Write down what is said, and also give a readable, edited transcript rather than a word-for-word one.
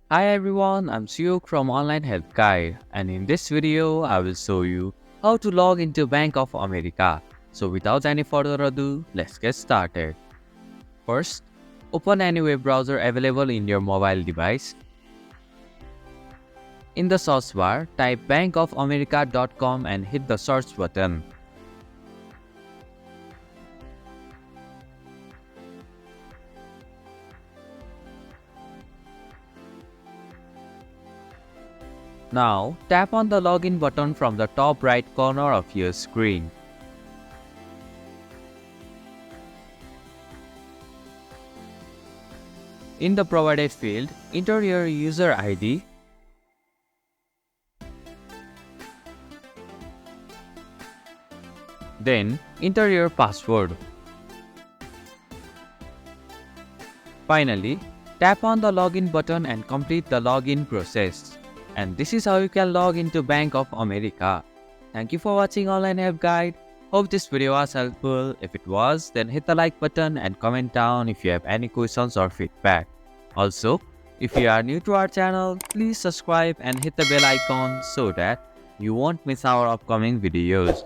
Hi everyone, I'm Suyuk from Online Help Guide, and in this video I will show you how to log into Bank of America. So without any further ado, let's get started. First, open any web browser available in your mobile device. In the search bar, type bankofamerica.com and hit the search button. Now, tap on the login button from the top right corner of your screen. In the provided field, enter your user ID, then enter your password. Finally, tap on the login button and complete the login process. And this is how you can log into Bank of America. Thank you for watching Online Help Guide. Hope this video was helpful. If it was, then hit the like button and comment down if you have any questions or feedback. Also, if you are new to our channel, please subscribe and hit the bell icon so that you won't miss our upcoming videos.